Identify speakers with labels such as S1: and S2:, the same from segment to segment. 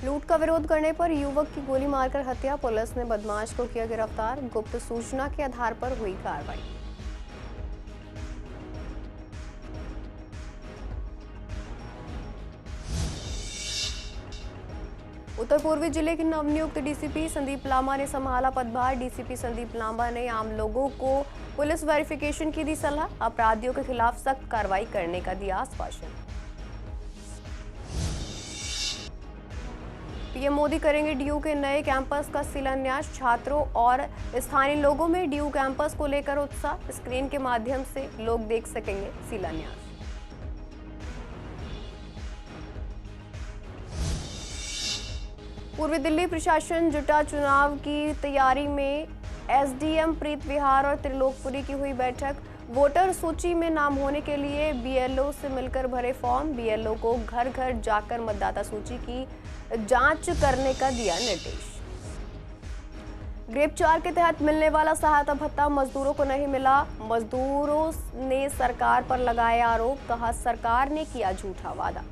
S1: लूट का विरोध करने पर युवक की गोली मारकर हत्या, पुलिस ने बदमाश को किया गिरफ्तार। गुप्त सूचना के आधार पर हुई कार्रवाई। उत्तर पूर्वी जिले के नवनियुक्त डीसीपी संदीप लांबा ने संभाला पदभार। डीसीपी संदीप लांबा ने आम लोगों को पुलिस वेरिफिकेशन की दी सलाह, अपराधियों के खिलाफ सख्त कार्रवाई करने का दिया आश्वासन। पीएम मोदी करेंगे डीयू के नए कैंपस का शिलान्यास, छात्रों और स्थानीय लोगों में डीयू कैंपस को लेकर उत्साह, स्क्रीन के माध्यम से लोग देख सकेंगे शिलान्यास। पूर्वी दिल्ली प्रशासन जुटा, चुनाव की तैयारी में एसडीएम प्रीत विहार और त्रिलोकपुरी की हुई बैठक। वोटर सूची में नाम होने के लिए बीएलओ से मिलकर भरे फॉर्म, बीएलओ को घर घर जाकर मतदाता सूची की जांच करने का दिया निर्देश। ग्रेप 4 के तहत मिलने वाला सहायता भत्ता मजदूरों को नहीं मिला, मजदूरों ने सरकार पर लगाया आरोप, कहा सरकार ने किया झूठा वादा।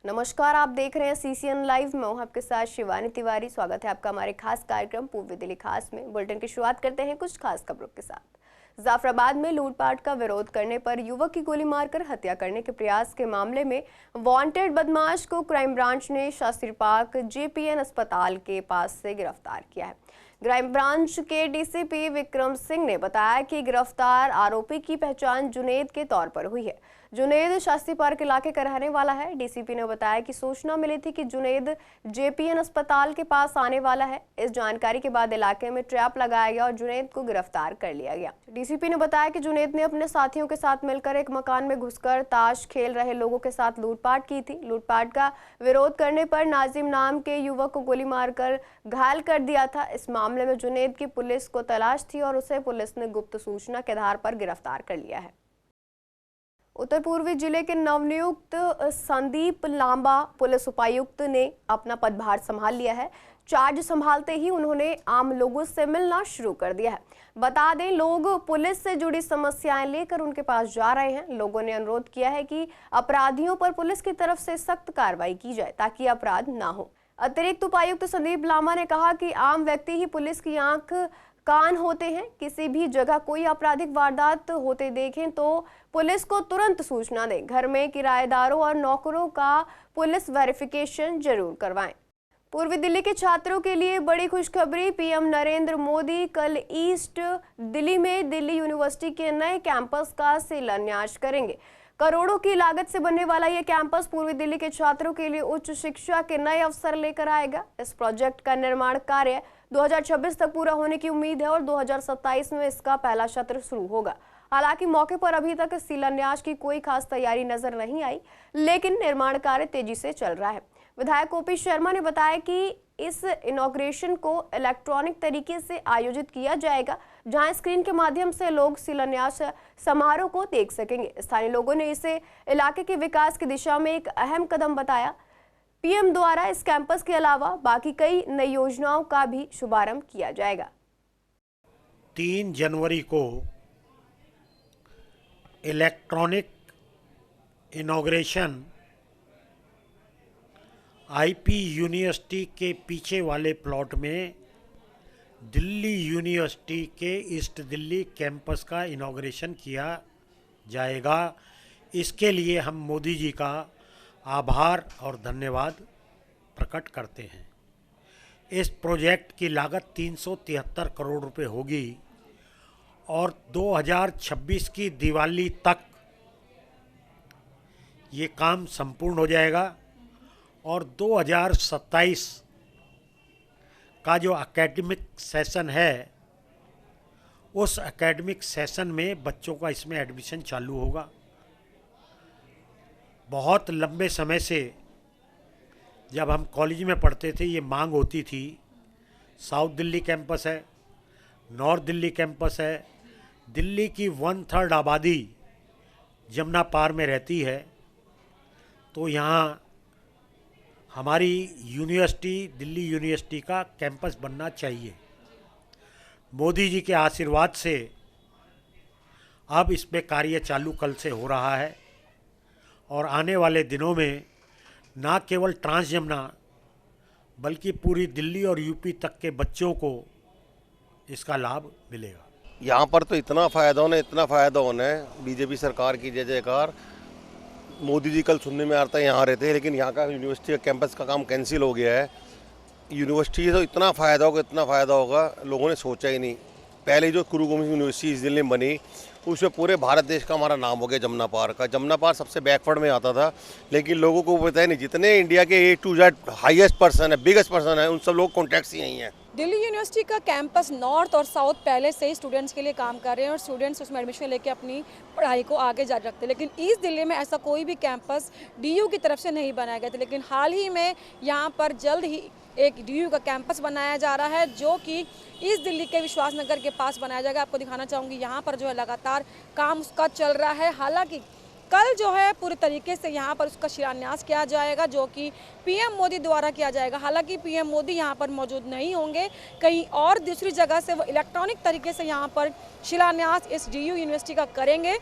S1: नमस्कार, आप देख रहे हैं सीसीएन लाइव। मैं हूं आपके साथ शिवानी तिवारी। स्वागत है आपका हमारे खास कार्यक्रम पूर्वी दिल्ली खास में। बुलेटिन की शुरुआत करते हैं कुछ खास खबरों के साथ। जाफराबाद में लूटपाट का विरोध करने पर युवक की गोली मारकर हत्या करने के प्रयास के मामले में वांटेड बदमाश को क्राइम ब्रांच ने शास्त्री पार्क जेपीएन अस्पताल के पास से गिरफ्तार किया है। क्राइम ब्रांच के डीसीपी विक्रम सिंह ने बताया कि गिरफ्तार आरोपी की पहचान जुनेद के तौर पर हुई है। जुनेद शास्त्री पार्क इलाके का रहने वाला है। डीसीपी ने बताया कि सूचना मिली थी कि जुनेद जेपीएन अस्पताल के पास आने वाला है। इस जानकारी के बाद इलाके में ट्रैप लगाया गया और जुनेद को गिरफ्तार कर लिया गया। डीसीपी ने बताया कि जुनेद ने अपने साथियों के साथ मिलकर एक मकान में घुसकर ताश खेल रहे लोगों के साथ लूटपाट की थी। लूटपाट का विरोध करने पर नाजिम नाम के युवक को गोली मारकर घायल कर दिया था। इस मामले में जुनेद की पुलिस को तलाश थी और उसे पुलिस ने गुप्त सूचना के आधार पर गिरफ्तार कर लिया है। उत्तर पूर्वी जिले के नवनियुक्त संदीप लांबा पुलिस उपायुक्त ने अपना पदभार संभाल लिया है। चार्ज संभालते ही उन्होंने आम लोगों से मिलना शुरू कर दिया है। बता दें, लोग पुलिस से जुड़ी समस्याएं लेकर उनके पास जा रहे हैं। लोगों ने अनुरोध किया है कि अपराधियों पर पुलिस की तरफ से सख्त कार्रवाई की जाए ताकि अपराध ना हो। अतिरिक्त उपायुक्त संदीप लांबा ने कहा कि आम व्यक्ति ही पुलिस की आंख कान होते हैं। किसी भी जगह कोई आपराधिक वारदात होते देखें तो पुलिस को तुरंत सूचना दें। घर में किराएदारों और नौकरों का पुलिस वेरिफिकेशन जरूर करवाएं। पूर्वी दिल्ली के छात्रों के लिए बड़ी खुशखबरी। पीएम नरेंद्र मोदी कल ईस्ट दिल्ली में दिल्ली यूनिवर्सिटी के नए कैंपस का शिलान्यास करेंगे। करोड़ों की लागत से बनने वाला यह कैंपस पूर्वी दिल्ली के छात्रों के लिए उच्च शिक्षा के नए अवसर लेकर आएगा। इस प्रोजेक्ट का निर्माण कार्य 2026 तक पूरा होने की उम्मीद है और 2027 में इसका पहला सत्र शुरू होगा। हालांकि मौके पर अभी तक शिलान्यास की कोई खास तैयारी नजर नहीं आई, लेकिन निर्माण कार्य तेजी से चल रहा है। विधायक ओपी शर्मा ने बताया कि इस इनॉग्रेशन को इलेक्ट्रॉनिक तरीके से आयोजित किया जाएगा, जहां स्क्रीन के माध्यम से लोग शिलान्यास समारोह को देख सकेंगे। स्थानीय लोगों ने इसे इलाके के विकास की दिशा में एक अहम कदम बताया। पीएम द्वारा इस कैंपस के अलावा बाकी कई नई योजनाओं का भी शुभारंभ किया जाएगा।
S2: 3 जनवरी को इलेक्ट्रॉनिक इनॉग्रेशन आईपी यूनिवर्सिटी के पीछे वाले प्लॉट में दिल्ली यूनिवर्सिटी के ईस्ट दिल्ली कैंपस का इनॉग्रेशन किया जाएगा। इसके लिए हम मोदी जी का आभार और धन्यवाद प्रकट करते हैं। इस प्रोजेक्ट की लागत 373 करोड़ रुपए होगी और 2026 की दिवाली तक ये काम संपूर्ण हो जाएगा और 2027 का जो एकेडमिक सेशन है उस एकेडमिक सेशन में बच्चों का इसमें एडमिशन चालू होगा। बहुत लंबे समय से जब हम कॉलेज में पढ़ते थे ये मांग होती थी। साउथ दिल्ली कैंपस है, नॉर्थ दिल्ली कैंपस है। दिल्ली की 1/3 आबादी जमुना पार में रहती है, तो यहाँ हमारी यूनिवर्सिटी दिल्ली यूनिवर्सिटी का कैंपस बनना चाहिए। मोदी जी के आशीर्वाद से अब इस पे कार्य चालू कल से हो रहा है और आने वाले दिनों में ना केवल ट्रांस यमुना बल्कि पूरी दिल्ली और यूपी तक के बच्चों को इसका लाभ मिलेगा।
S3: यहाँ पर तो इतना फ़ायदा होना है। बीजेपी सरकार की जय जयकार। मोदी जी कल सुनने में आता है यहाँ रहते हैं, लेकिन यहाँ का यूनिवर्सिटी का कैंपस का काम कैंसिल हो गया है। यूनिवर्सिटी तो इतना फ़ायदा होगा, लोगों ने सोचा ही नहीं। पहले जो गुरु गोविंद यूनिवर्सिटी इस दिल्ली में बनी, उसमें पूरे भारत देश का हमारा नाम हो गया। जमुना पार का, जमुना पार सबसे बैकवर्ड में आता था, लेकिन लोगों को पता ही नहीं। जितने इंडिया के A to Z highest person है, बिगेस्ट पर्सन है, उन सब लोग कॉन्टैक्ट्स ही यहीं हैं।
S4: दिल्ली यूनिवर्सिटी का कैंपस नॉर्थ और साउथ पहले से ही स्टूडेंट्स के लिए काम कर रहे हैं और स्टूडेंट्स उसमें एडमिशन लेके अपनी पढ़ाई को आगे जारी रखते हैं। लेकिन ईस्ट दिल्ली में ऐसा कोई भी कैंपस DU की तरफ से नहीं बनाया गया था, लेकिन हाल ही में यहाँ पर जल्द ही एक DU का कैंपस बनाया जा रहा है, जो कि ईस्ट दिल्ली के विश्वास नगर के पास बनाया जाएगा। आपको दिखाना चाहूँगी, यहाँ पर जो है लगातार काम उसका चल रहा है। हालांकि कल जो है पूरे तरीके से यहाँ पर उसका शिलान्यास किया जाएगा, जो कि PM मोदी द्वारा किया जाएगा। हालांकि PM मोदी यहाँ पर मौजूद नहीं होंगे, कहीं और दूसरी जगह से वो इलेक्ट्रॉनिक तरीके से यहाँ पर शिलान्यास इस DU यूनिवर्सिटी का करेंगे।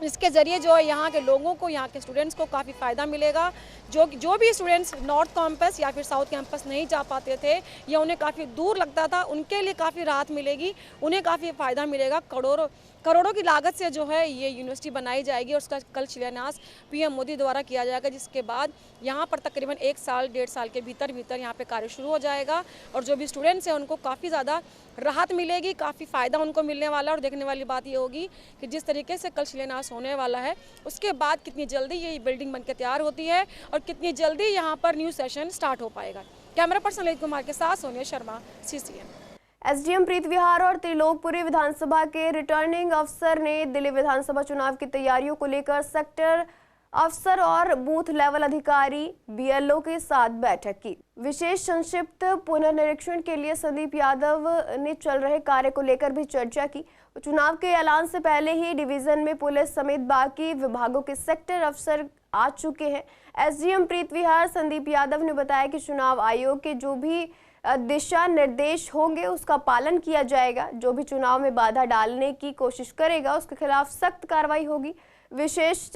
S4: इसके ज़रिए जो है यहाँ के लोगों को, यहाँ के स्टूडेंट्स को काफ़ी फ़ायदा मिलेगा। जो भी स्टूडेंट्स नॉर्थ कैंपस या फिर साउथ कैंपस नहीं जा पाते थे या उन्हें काफ़ी दूर लगता था, उनके लिए काफ़ी राहत मिलेगी, उन्हें काफ़ी फ़ायदा मिलेगा। करोड़ों की लागत से जो है ये यूनिवर्सिटी बनाई जाएगी और उसका कल शिलान्यास PM मोदी द्वारा किया जाएगा, जिसके बाद यहाँ पर तकरीबन 1-1.5 साल के भीतर यहाँ पे कार्य शुरू हो जाएगा और जो भी स्टूडेंट्स हैं उनको काफ़ी ज़्यादा राहत मिलेगी, काफ़ी फ़ायदा उनको मिलने वाला है। और देखने वाली बात ये होगी कि जिस तरीके से कल शिलान्यास होने वाला है, उसके बाद कितनी जल्दी ये बिल्डिंग बनकर तैयार होती है और कितनी जल्दी यहाँ पर न्यू सेशन स्टार्ट हो पाएगा। कैमरा पर्सन ललित कुमार के साथ सोनिया शर्मा, CCN।
S1: SDM प्रीत विहार और त्रिलोकपुरी विधानसभा के रिटर्निंग अफसर ने दिल्ली विधानसभा चुनाव की तैयारियों को लेकर सेक्टर अफसर और बूथ लेवल अधिकारी BLO के साथ बैठक की। विशेष संक्षिप्त पुनर्निरीक्षण के लिए संदीप यादव ने चल रहे कार्य को लेकर भी चर्चा की। चुनाव के ऐलान से पहले ही डिवीजन में पुलिस समेत बाकी विभागों के सेक्टर अफसर आ चुके हैं। SDM प्रीत विहार संदीप यादव ने बताया कि चुनाव आयोग के जो भी दिशा निर्देश होंगे उसका पालन किया जाएगा। जो भी चुनाव में बाधा डालने की कोशिश करेगा उसके खिलाफ सख्त कार्रवाई होगी। विशेष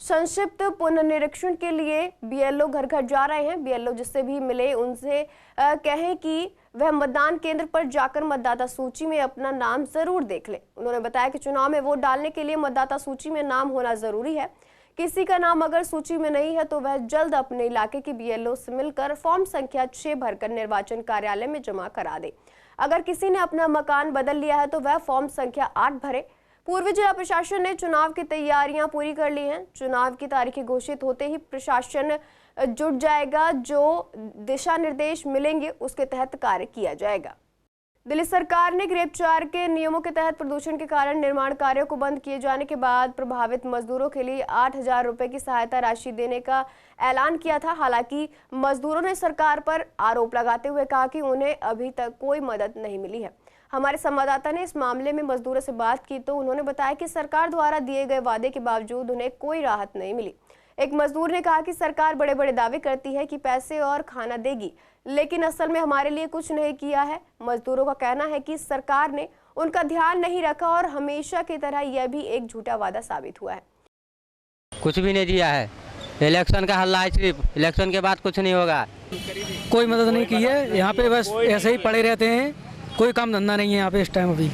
S1: संक्षिप्त पुनर्निरीक्षण के लिए BLO घर घर जा रहे हैं। BLO जिससे भी मिले उनसे कहें कि वह मतदान केंद्र पर जाकर मतदाता सूची में अपना नाम जरूर देख लें। उन्होंने बताया कि चुनाव में वोट डालने के लिए मतदाता सूची में नाम होना जरूरी है। किसी का नाम अगर सूची में नहीं है तो वह जल्द अपने इलाके की BLO से मिलकर फॉर्म संख्या 6 भरकर निर्वाचन कार्यालय में जमा करा दे। अगर किसी ने अपना मकान बदल लिया है तो वह फॉर्म संख्या 8 भरे। पूर्वी जिला प्रशासन ने चुनाव की तैयारियां पूरी कर ली हैं। चुनाव की तारीखें घोषित होते ही प्रशासन जुट जाएगा। जो दिशा निर्देश मिलेंगे उसके तहत कार्य किया जाएगा। दिल्ली सरकार ने ग्रेप 4 के नियमों के तहत प्रदूषण के कारण निर्माण कार्यों को बंद किए जाने के बाद प्रभावित मजदूरों के लिए 8,000 रुपए की सहायता राशि देने का ऐलान किया था। हालांकि मजदूरों ने सरकार पर आरोप लगाते हुए कहा कि उन्हें अभी तक कोई मदद नहीं मिली है। हमारे संवाददाता ने इस मामले में मजदूरों से बात की तो उन्होंने बताया कि सरकार द्वारा दिए गए वादे के बावजूद उन्हें कोई राहत नहीं मिली। एक मजदूर ने कहा कि सरकार बड़े बड़े दावे करती है कि पैसे और खाना देगी, लेकिन असल में हमारे लिए कुछ नहीं किया है। मजदूरों का कहना है कि सरकार ने उनका ध्यान नहीं रखा और हमेशा की तरह यह भी एक झूठा वादा साबित हुआ है।
S5: कुछ भी नहीं दिया है। इलेक्शन का हल्ला है, सिर्फ इलेक्शन के बाद कुछ नहीं होगा।
S6: कोई मदद नहीं की है। यहाँ पे बस ऐसे ही पड़े रहते हैं। कोई काम धंधा नहीं है यहाँ पे इस टाइम। अभी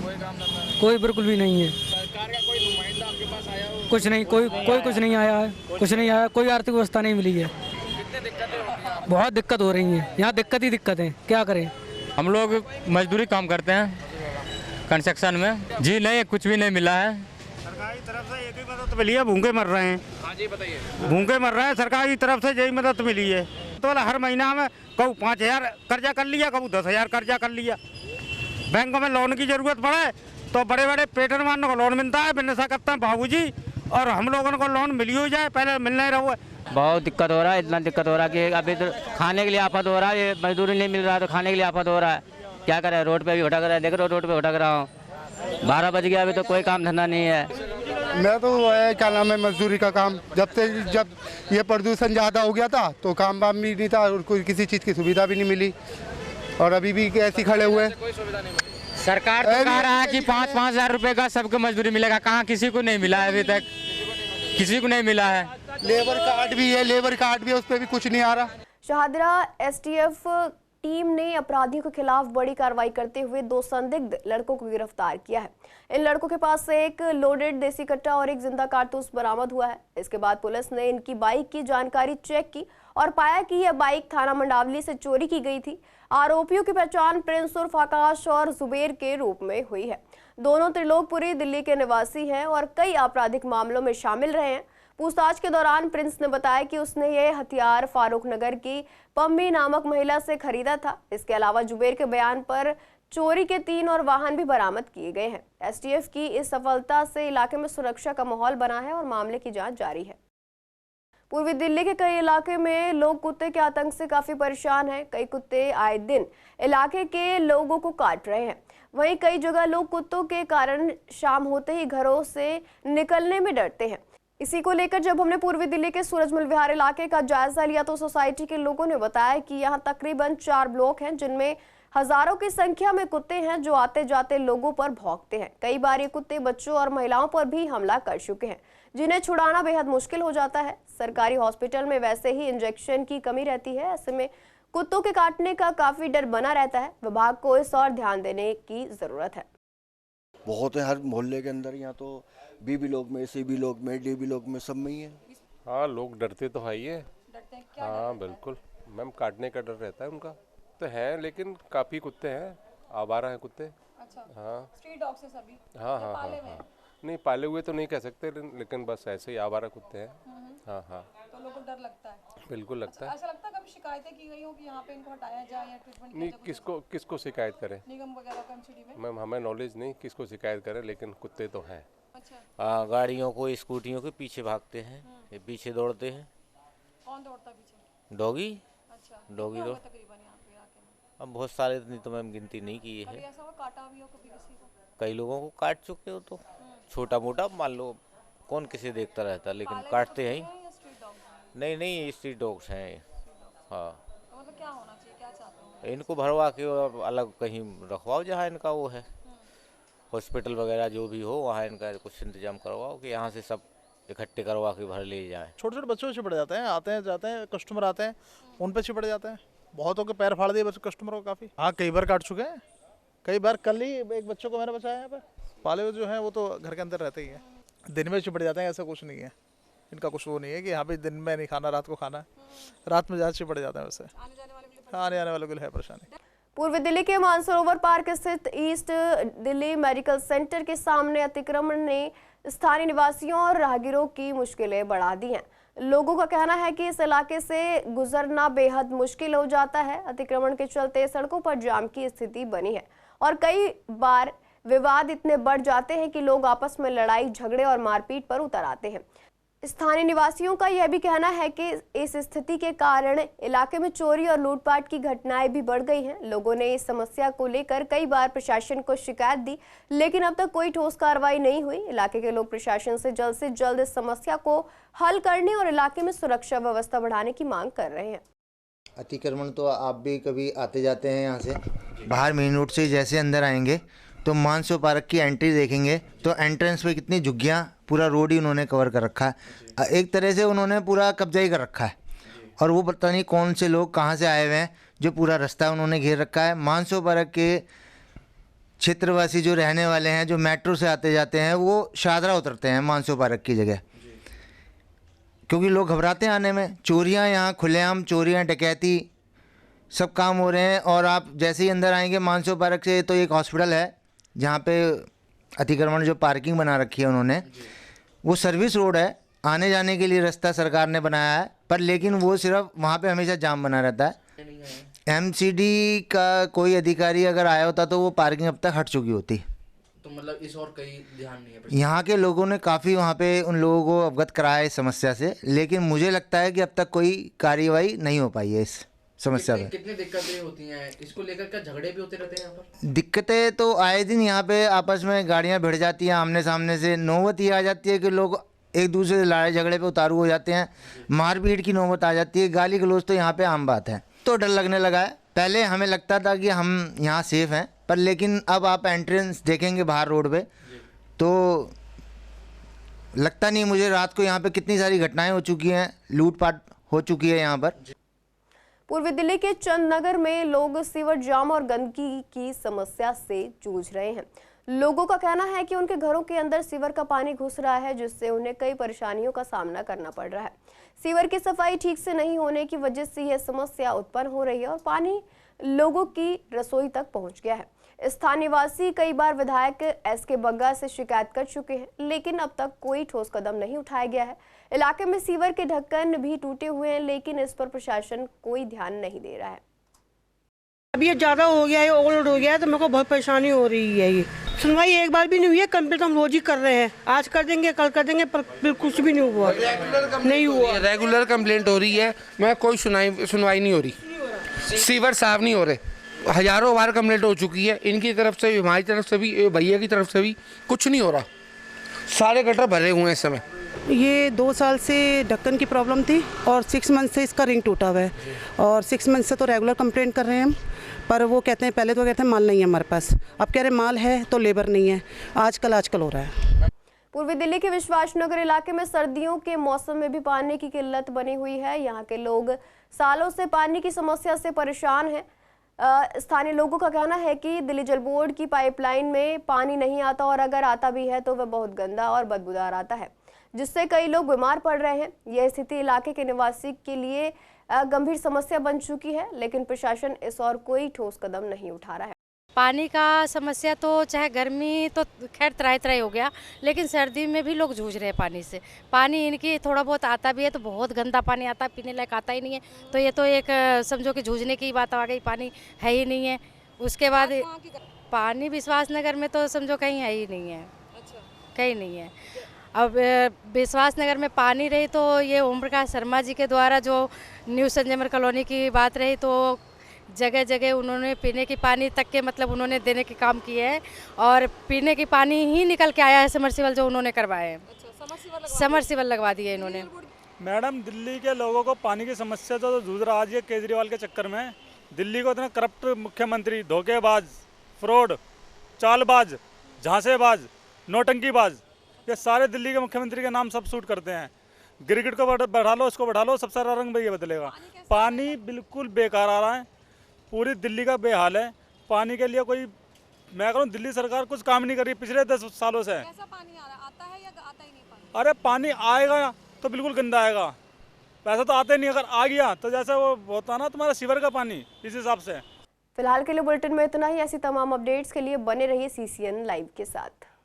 S6: कोई बिल्कुल भी नहीं है।
S7: सरकार का कोई नुमाइंदा आपके पास आया हो?
S6: कुछ नहीं, कोई कुछ नहीं आया है। कुछ नहीं आया, कोई आर्थिक व्यवस्था नहीं मिली है।
S7: कितनी दिक्कतें होती हैं?
S6: बहुत दिक्कत हो रही है यहाँ। दिक्कत ही दिक्कत है, क्या करें।
S8: हम लोग मजदूरी काम करते हैं कंस्ट्रक्शन में। जी नहीं, कुछ भी नहीं मिला है।
S2: सरकारी तरफ से एक ही मदद मिली है, भूखे मर रहे हैं।
S7: हाँ जी बताइए।
S2: भूखे मर रहे हैं, सरकारी तरफ से यही मदद मिली है। तो हर महीना में कभी 5,000 कर्जा कर लिया, कभी 10,000 कर्जा कर लिया। बैंकों में लोन की जरूरत पड़े तो बड़े बड़े पेटर वालों को लोन मिलता है, बिजनेस करते हैं बाबूजी, और हम लोगों को लोन मिल ही जाए, पहले मिल नहीं रहा है।
S5: बहुत दिक्कत हो रहा है, इतना दिक्कत हो रहा है कि अभी तो खाने के लिए आफत हो रहा है। ये मजदूरी नहीं मिल रहा है तो खाने के लिए आफत हो रहा है। क्या करें, रोड पे भी भटक रहा है। देख रहे हो, रोड पे भटक रहा हूँ। 12 बज गया, अभी तो कोई काम धंधा नहीं है।
S9: मैं तो क्या नाम है, मजदूरी का काम। जब ये प्रदूषण ज़्यादा हो गया था तो काम वाम भी नहीं था और कोई किसी चीज़ की सुविधा भी नहीं मिली, और अभी भी ऐसे खड़े हुए।
S7: कोई सुविधा नहीं मिली।
S8: सरकार तो कह रहा है कि 5-5 हज़ार रुपए का सबको मजदूरी मिलेगा, कहाँ किसी को नहीं मिला है अभी तक, किसी को नहीं मिला है।
S9: लेबर कार्ड भी है, लेबर कार्ड भी है, उस पर भी कुछ नहीं आ रहा।
S1: शाहदरा एसटीएफ टीम ने अपराधियों के खिलाफ बड़ी कार्रवाई करते हुए 2 संदिग्ध लड़कों को गिरफ्तार किया है। इन लड़कों के पास से एक लोडेड देसी कट्टा और एक जिंदा कारतूस बरामद हुआ है। इसके बाद पुलिस ने इनकी बाइक की जानकारी चेक की और पाया कि यह बाइक थाना मंडावली से चोरी की गई थी। आरोपियों की पहचान प्रिंस उर्फ आकाश और जुबेर के रूप में हुई है। दोनों त्रिलोकपुरी दिल्ली के निवासी हैं और कई आपराधिक मामलों में शामिल रहे हैं। पूछताछ के दौरान प्रिंस ने बताया कि उसने यह हथियार फारूक नगर की पम्मी नामक महिला से खरीदा था। इसके अलावा जुबेर के बयान पर चोरी के 3 और वाहन भी बरामद किए गए हैं। एसटीएफ की इस सफलता से इलाके में सुरक्षा का माहौल बना है और मामले की जांच जारी है। पूर्वी दिल्ली के कई इलाके में लोग कुत्ते के आतंक से काफी परेशान हैं। कई कुत्ते आए दिन इलाके के लोगों को काट रहे हैं। वहीं कई जगह लोग कुत्तों के कारण शाम होते ही घरों से निकलने में डरते हैं। इसी को लेकर जब हमने पूर्वी दिल्ली के सूरजमल विहार इलाके का जायजा लिया तो सोसाइटी के लोगों ने बताया कि यहाँ तकरीबन 4 ब्लॉक हैं जिनमें हजारों की संख्या में कुत्ते हैं जो आते जाते लोगों पर भौंकते हैं। कई बार ये कुत्ते बच्चों और महिलाओं पर भी हमला कर चुके हैं, जिन्हें छुड़ाना बेहद मुश्किल हो जाता है। सरकारी हॉस्पिटल में वैसे ही इंजेक्शन की कमी रहती है, ऐसे में कुत्तों के काटने का काफी डर बना रहता है। विभाग को इस और ध्यान देने की जरूरत है।
S10: बहुत है हर मोहल्ले के अंदर, यहाँ तो बी ब्लॉक में, सी ब्लॉक में, डी ब्लॉक में, सब में ही है।
S11: हाँ, लोग डरते तो है ही है। हाँ बिल्कुल मैम, काटने का डर रहता है उनका तो है, लेकिन काफ़ी कुत्ते हैं, आवारा हैं कुत्ते।
S4: अच्छा,
S11: हाँ
S4: स्ट्रीट डॉग्स हैं सभी?
S11: हाँ हाँ हाँ हाँ, नहीं पाले हुए तो नहीं कह सकते, लेकिन बस ऐसे ही आवारा कुत्ते हैं। हाँ हाँ,
S4: तो लोगों को डर लगता है?
S11: बिल्कुल लगता है।
S4: ऐसा लगता है कभी शिकायतें की गई हो कि यहाँ पे इनको हटाया जाए या ट्रीटमेंट
S11: नहीं, किसको शिकायत करें,
S4: निगम वगैरह का एमसीडी में?
S11: मैम हमें नॉलेज नहीं किसको शिकायत करें, लेकिन कुत्ते तो हैं।
S4: अच्छा,
S5: गाड़ियों को, स्कूटियों के पीछे भागते हैं, ये पीछे दौड़ते हैं।
S4: कौन दौड़ता पीछे?
S5: डॉगी।
S4: अच्छा,
S5: डॉगी दौड़,
S4: तकरीबन यहाँ पे इलाके में
S5: अब बहुत सारे नहीं तो मैम गिनती नहीं की है।
S4: ऐसा हुआ काटा भी हो कभी किसी को?
S5: कई लोगों को काट चुके हो, तो छोटा मोटा मान लो, कौन किसे देखता रहता, लेकिन काटते हैं। नहीं नहीं, स्ट्रीट डॉग्स हैं। हाँ,
S4: तो मतलब क्या होना चाहिए, क्या चाहते हो?
S5: इनको भरवा के और अलग कहीं रखवाओ जहाँ इनका वो है, हॉस्पिटल वगैरह जो भी हो वहाँ इनका कुछ इंतजाम करवाओ कि यहाँ से सब इकट्ठे करवा के भर ले जाएं।
S12: छोटे छोटे बच्चों से चिपट जाते हैं, आते हैं जाते हैं, कस्टमर आते हैं उन पे चिपट जाते हैं। बहुतों के पैर फाड़ दिए कस्टमरों को काफ़ी। हाँ, कई बार काट चुके हैं, कई बार। कल ही एक बच्चों को मैंने बचाया यहाँ पे। पाले हुए जो हैं वो तो घर के अंदर रहते ही हैं, दिन में चिपट जाते हैं, ऐसा कुछ नहीं है इनका। कुछ वो नहीं है कि यहाँ पे दिन में नहीं खाना, रात को खाना है, रात में ज़्यादा चिपट जाते हैं वैसे। हाँ, आने वालों के लिए है परेशानी।
S1: पूर्वी दिल्ली के मानसरोवर पार्क स्थित ईस्ट दिल्ली मेडिकल सेंटर के सामने अतिक्रमण ने स्थानीय निवासियों और राहगीरों की मुश्किलें बढ़ा दी हैं। लोगों का कहना है कि इस इलाके से गुजरना बेहद मुश्किल हो जाता है। अतिक्रमण के चलते सड़कों पर जाम की स्थिति बनी है और कई बार विवाद इतने बढ़ जाते हैं कि लोग आपस में लड़ाई झगड़े और मारपीट पर उतर आते हैं। स्थानीय निवासियों का यह भी कहना है कि इस स्थिति के कारण इलाके में चोरी और लूटपाट की घटनाएं भी बढ़ गई हैं। लोगों ने इस समस्या को लेकर कई बार प्रशासन को शिकायत दी, लेकिन अब तक कोई ठोस कार्रवाई नहीं हुई। इलाके के लोग प्रशासन से जल्द इस समस्या को हल करने और इलाके में सुरक्षा व्यवस्था बढ़ाने की मांग कर रहे हैं।
S13: अतिक्रमण तो आप भी कभी आते जाते हैं यहाँ से, बाहर मेन रोड से जैसे अंदर आएंगे तो मानसो पार्क की एंट्री देखेंगे तो एंट्रेंस पे कितनी झुग्गियाँ, पूरा रोड ही उन्होंने कवर कर रखा है। एक तरह से उन्होंने पूरा कब्जा ही कर रखा है और वो पता नहीं कौन से लोग कहाँ से आए हुए हैं जो पूरा रास्ता उन्होंने घेर रखा है। मानसो पार्क के क्षेत्रवासी जो रहने वाले हैं, जो मेट्रो से आते जाते हैं, वो शाहदरा उतरते हैं मानसो पार्क की जगह, क्योंकि लोग घबराते हैं आने में। चोरियाँ यहाँ खुलेआम, चोरियाँ डकैती सब काम हो रहे हैं। और आप जैसे ही अंदर आएंगे मानसो पार्क से तो एक हॉस्पिटल है जहाँ पे अतिक्रमण जो पार्किंग बना रखी है उन्होंने, वो सर्विस रोड है, आने जाने के लिए रास्ता सरकार ने बनाया है, पर लेकिन वो सिर्फ वहाँ पे हमेशा जाम बना रहता है। एमसीडी का कोई अधिकारी अगर आया होता तो वो पार्किंग अब तक हट चुकी होती।
S14: तो मतलब इस और कहीं ध्यान नहीं है?
S13: यहाँ के लोगों ने काफ़ी वहाँ पे उन लोगों को अवगत कराया इस समस्या से, लेकिन मुझे लगता है कि अब तक कोई कार्रवाई नहीं हो पाई है इस समस्या में।
S14: कितनी दिक्कतें होती हैं इसको लेकर? क्या झगड़े भी होते रहते हैं यहाँ पर?
S13: दिक्कतें तो आए दिन यहाँ पे आपस में गाड़ियाँ भिड़ जाती हैं, आमने सामने से नौबत ये आ जाती है कि लोग एक दूसरे से लड़ाई झगड़े पे उतारू हो जाते हैं, मारपीट की नौबत आ जाती है, गाली गलौज तो यहाँ पे आम बात है। तो डर लगने लगा है पहले हमें लगता था कि हम यहाँ सेफ़ हैं, पर लेकिन अब आप एंट्रेंस देखेंगे बाहर रोड पे तो लगता नहीं मुझे रात को यहाँ पे कितनी सारी घटनाएं हो चुकी हैं, लूटपाट हो चुकी है यहाँ पर।
S1: पूर्वी दिल्ली के चंद नगर में लोग सीवर जाम और गंदगी की समस्या से जूझ रहे हैं। लोगों का कहना है कि उनके घरों के अंदर सीवर का पानी घुस रहा है, जिससे उन्हें कई परेशानियों का सामना करना पड़ रहा है। सीवर की सफाई ठीक से नहीं होने की वजह से यह समस्या उत्पन्न हो रही है और पानी लोगों की रसोई तक पहुंच गया है। स्थानीय निवासी कई बार विधायक एसके बग्गा से शिकायत कर चुके हैं, लेकिन अब तक कोई ठोस कदम नहीं उठाया गया है। इलाके में सीवर के ढक्कन भी टूटे हुए हैं, लेकिन इस पर प्रशासन कोई ध्यान नहीं दे रहा है।
S15: अब ये ज़्यादा हो गया है, ओवरलोड हो गया है, तो मेरे को बहुत परेशानी हो रही है। ये सुनवाई एक बार भी नहीं हुई है, कंप्लेंट हम रोज ही कर रहे हैं, आज कर देंगे कल कर देंगे, पर कुछ भी नहीं हुआ, नहीं हुआ।
S14: रेगुलर कंप्लेंट हो रही है, मैं कोई सुनवाई नहीं हो रही। सीवर साफ नहीं हो रहे, हजारों बार कंप्लेंट हो चुकी है, इनकी तरफ से भी, हमारी तरफ से भी, भैया की तरफ से भी, कुछ नहीं हो रहा। सारे गटर भरे हुए हैं इस समय।
S15: ये 2 साल से ढक्कन की प्रॉब्लम थी और 6 मंथ से इसका रिंग टूटा हुआ है, और 6 मंथ से तो रेगुलर कंप्लेंट कर रहे हैं हम, पर वो कहते हैं, पहले तो कहते हैं माल नहीं है हमारे पास, अब कह रहे हैं माल है तो लेबर नहीं है। आजकल हो रहा है।
S1: पूर्वी दिल्ली के विश्वास नगर इलाके में सर्दियों के मौसम में भी पानी की किल्लत बनी हुई है। यहाँ के लोग सालों से पानी की समस्या से परेशान हैं। स्थानीय लोगों का कहना है कि दिल्ली जल बोर्ड की पाइपलाइन में पानी नहीं आता, और अगर आता भी है तो वह बहुत गंदा और बदबूदार आता है, जिससे कई लोग बीमार पड़ रहे हैं। यह स्थिति इलाके के निवासी के लिए गंभीर समस्या बन चुकी है, लेकिन प्रशासन इस और कोई ठोस कदम नहीं उठा रहा है।
S16: पानी का समस्या तो चाहे गर्मी तो खैर त्राही हो गया, लेकिन सर्दी में भी लोग जूझ रहे हैं पानी से। पानी इनकी थोड़ा बहुत आता भी है तो बहुत गंदा पानी आता है, पीने लायक आता ही नहीं है। तो ये तो एक समझो कि जूझने की बात आ गई, पानी है ही नहीं है। उसके बाद पानी विश्वास नगर में तो समझो कहीं है ही नहीं है, कहीं नहीं है। अब विश्वास नगर में पानी रही तो ये ओम प्रकाश शर्मा जी के द्वारा जो न्यू संजमर कॉलोनी की बात रही, तो जगह जगह उन्होंने पीने की पानी तक के मतलब उन्होंने देने के काम किए हैं, और पीने की पानी ही निकल के आया है समरसीबल जो उन्होंने करवाए हैं। समरसीबल लगवा दिए इन्होंने।
S17: मैडम, दिल्ली के लोगों को पानी की समस्या तो जूझ रहा है केजरीवाल के चक्कर में। दिल्ली को इतना करप्ट मुख्यमंत्री, धोखेबाज, फ्रॉड, चालबाज, झांसेबाज, नौटंकीबाज, ये सारे दिल्ली के मुख्यमंत्री के नाम सब सूट करते हैं। गिरगिट को बढ़ा लो, उसको बढ़ा लो, सब सारा रंग भैया बदलेगा। पानी बिल्कुल बेकार आ रहा है, पूरी दिल्ली का बेहाल है। पानी के लिए कोई, मैं कहूँ दिल्ली सरकार कुछ काम नहीं कर रही पिछले 10 सालों से।
S4: कैसा पानी आ रहा है? आता है या आता ही नहीं पानी?
S17: अरे पानी आएगा तो बिल्कुल गंदा आएगा, पैसा तो आते नहीं। अगर आ गया तो जैसा वो होता ना तुम्हारा सीवर का पानी, इस हिसाब से।
S1: फिलहाल के लिए बुलेटिन में इतना ही। ऐसी तमाम अपडेट्स के लिए बने रहिए CCN लाइव के साथ।